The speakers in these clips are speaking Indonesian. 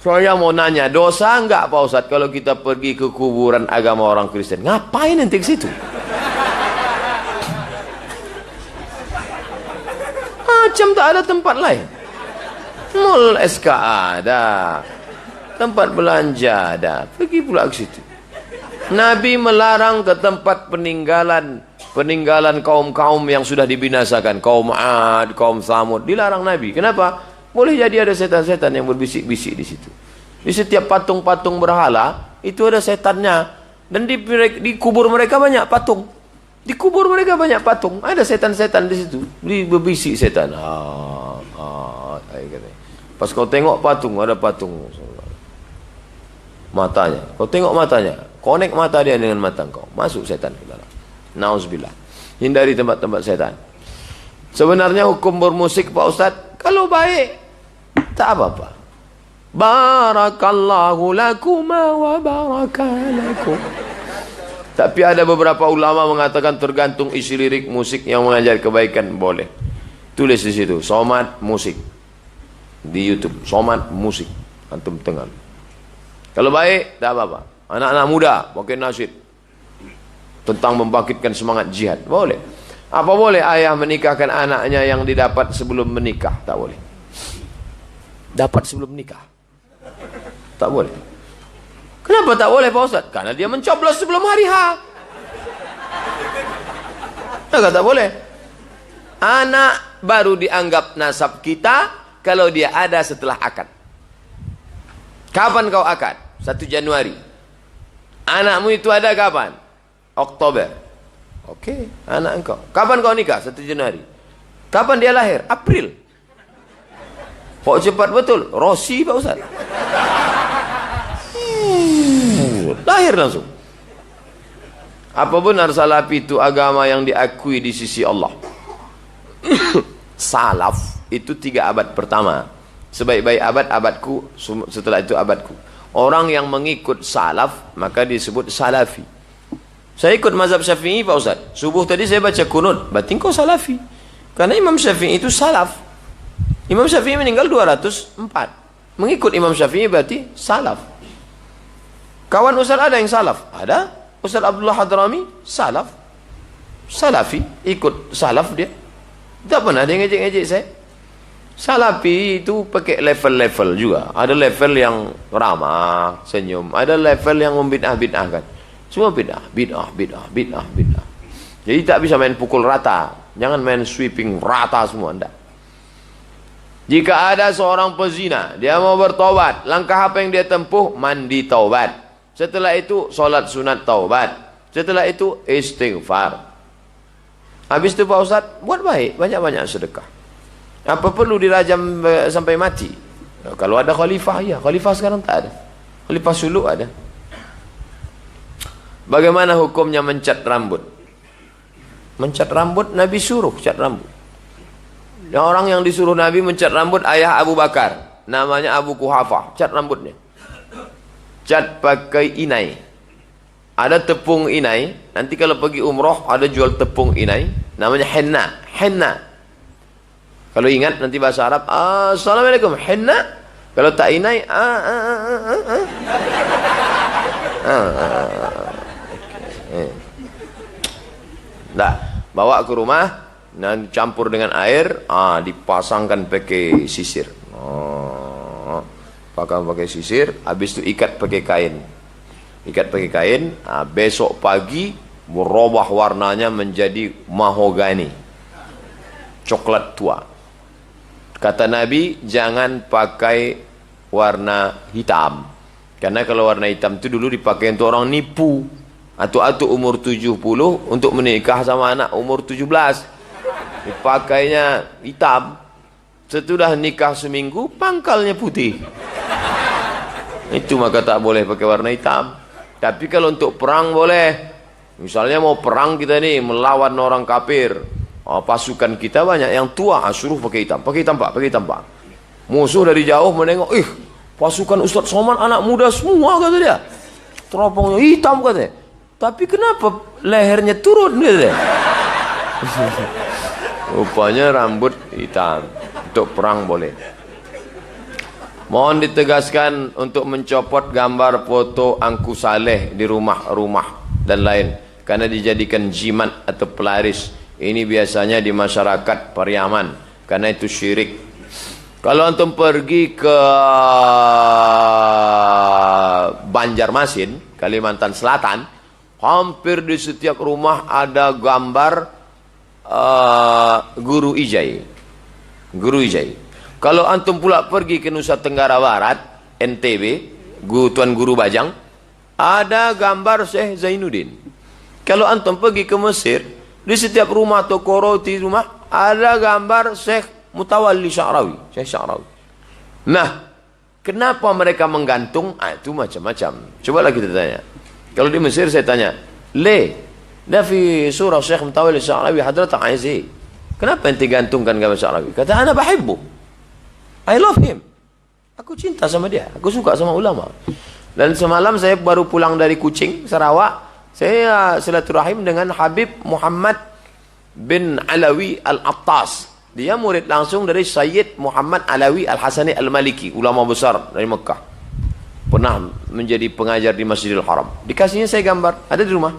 Saya mau nanya, dosa enggak Pak Ustadz kalau kita pergi ke kuburan agama orang Kristen? Ngapain nanti ke situ? Macam tak ada tempat lain. Mall SK ada, tempat belanja ada, pergi pula ke situ. Nabi melarang ke tempat peninggalan kaum-kaum yang sudah dibinasakan, kaum Ad, kaum Tsamud, dilarang Nabi. Kenapa? Boleh jadi ada setan-setan yang berbisik-bisik di situ. Di setiap patung-patung berhala itu ada setannya, dan di kubur mereka banyak patung. Di kubur mereka banyak patung, ada setan-setan di situ, berbisik setan. Pas kau tengok patung, ada patung matanya. Kau tengok matanya, connect mata dia dengan mata kau, masuk setan ke dalam. Nauzubillah. Hindari tempat-tempat setan. Sebenarnya hukum bermusik Pak Ustadz, kalau baik tak apa-apa. Barakallahu lakuma wa barakalakum. Tapi ada beberapa ulama mengatakan tergantung isi lirik musik yang mengajar kebaikan boleh. Tulis di situ, somat musik. Di YouTube, somat musik. Antum tengah. Kalau baik, tak apa-apa. Anak-anak muda pakai nasyid tentang membangkitkan semangat jihad, boleh. Apa boleh ayah menikahkan anaknya yang didapat sebelum menikah? Tak boleh. Dapat sebelum menikah, tak boleh. Kenapa tak boleh Pak Ustaz? Karena dia mencoblos sebelum hari H. Tak boleh. Anak baru dianggap nasab kita kalau dia ada setelah akad. Kapan kau akad? 1 Januari. Anakmu itu ada kapan? Oktober. Oke, anak engkau. Kapan kau nikah? 1 Januari. Kapan dia lahir? April. Kok cepat betul? Rossi Pak Ustaz. Lahir langsung. Apa benar Salafi itu agama yang diakui di sisi Allah? Salaf itu 3 abad pertama. Sebaik-baik abad, abadku. Setelah itu abadku. Orang yang mengikut salaf maka disebut Salafi. Saya ikut mazhab Syafi'i Pak Ustaz. Subuh tadi saya baca kunut, berarti kau Salafi. Karena Imam Syafi'i itu salaf. Imam Syafi'i meninggal 204. Mengikut Imam Syafi'i berarti salaf. Kawan Ustaz ada yang salaf? Ada. Ustaz Abdullah Hadrami salaf. Salafi, ikut salaf dia. Tak pernah dia ngejek-ngejek saya. Salafi itu pakai level-level juga. Ada level yang ramah, senyum. Ada level yang membid'ah-bid'ahkan. Semua bid'ah. Jadi tak bisa main pukul rata. Jangan main sweeping rata semua. Enggak. Jika ada seorang pezina, dia mau bertobat, langkah apa yang dia tempuh? Mandi taubat. Setelah itu solat sunat taubat. Setelah itu istighfar. Habis itu Pak Ustaz, buat baik, banyak-banyak sedekah. Apa perlu dirajam sampai mati? Kalau ada khalifah, ya. Khalifah sekarang tak ada. Khalifah suluk ada. Bagaimana hukumnya mencat rambut? Mencat rambut, Nabi suruh cat rambut. Orang yang disuruh Nabi mencat rambut ayah Abu Bakar, namanya Abu Kuhafah, cat rambutnya. Cat pakai inai. Ada tepung inai. Nanti kalau pergi umroh ada jual tepung inai, namanya henna. Henna. Kalau ingat nanti bahasa Arab, assalamualaikum, henna. Kalau tak inai, Nah, bawa ke rumah. Dan campur dengan air, dipasangkan pakai sisir. Pakai sisir, habis itu ikat pakai kain. Ikat pakai kain, besok pagi berubah warnanya menjadi mahogani. Coklat tua. Kata Nabi, jangan pakai warna hitam. Karena kalau warna hitam itu dulu dipakai untuk orang nipu. Atau umur 70 untuk menikah sama anak umur 17. Dipakainya hitam. Setelah nikah seminggu pangkalnya putih. Itu maka tak boleh pakai warna hitam. Tapi kalau untuk perang boleh. Misalnya mau perang kita nih melawan orang kafir, pasukan kita banyak yang tua, suruh pakai hitam. Pakai hitam Pak, pakai hitam Pak. Musuh dari jauh menengok, pasukan Ustadz Somad anak muda semua kata dia. Teropongnya hitam katanya. Tapi kenapa lehernya turun gitu deh. Rupanya rambut hitam. Untuk perang boleh. Mohon ditegaskan untuk mencopot gambar foto Angku Saleh di rumah-rumah dan lain karena dijadikan jimat atau pelaris. Ini biasanya di masyarakat Pariaman karena itu syirik. Kalau antum pergi ke Banjarmasin, Kalimantan Selatan, hampir di setiap rumah ada gambar Guru Ijai. Guru Ijai. Kalau antum pula pergi ke Nusa Tenggara Barat, NTB, Tuan Guru Bajang, ada gambar Syekh Zainuddin. Kalau antum pergi ke Mesir, di setiap rumah toko roti rumah ada gambar Syekh Mutawalli Sya'rawi, Syekh Sya'rawi. Nah, kenapa mereka menggantung? Itu macam-macam. Cobalah kita tanya. Kalau di Mesir saya tanya, dah fi surah Syekh Mutawalli Sya'rawi hadrat Aizi. Kenapa ente gantungkan gambar Sya'rawi? Kata, ana bahibbu. I love him. Aku cinta sama dia. Aku suka sama ulama. Dan semalam saya baru pulang dari Kucing, Sarawak. Saya silaturahim dengan Habib Muhammad bin Alawi Al-Attas. Dia murid langsung dari Sayyid Muhammad Alawi Al-Hasani Al-Maliki, ulama besar dari Mekah. Pernah menjadi pengajar di Masjidil Haram. Dikasihnya saya gambar, ada di rumah.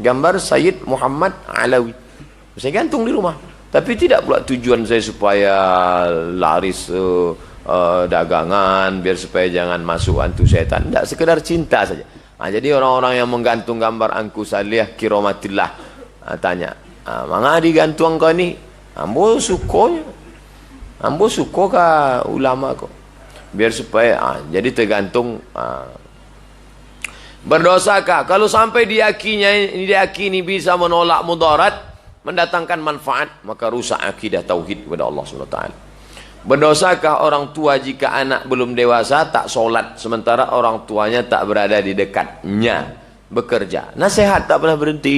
Gambar Sayyid Muhammad Alawi. Saya gantung di rumah. Tapi tidak pula tujuan saya supaya laris dagangan, biar supaya jangan masuk hantu setan. Tidak, sekedar cinta saja. Jadi orang-orang yang menggantung gambar Angku Saleh Kiromatillah, tanya, mana digantung kau ni? Ambo sukonya. Ambo suko ka ulama kau. Biar supaya, jadi tergantung. Berdosakah? Kalau sampai diyakini bisa menolak mudarat, mendatangkan manfaat, maka rusak akidah tauhid kepada Allah SWT. Berdosakah orang tua jika anak belum dewasa tak solat sementara orang tuanya tak berada di dekatnya, bekerja? Nasihat tak pernah berhenti.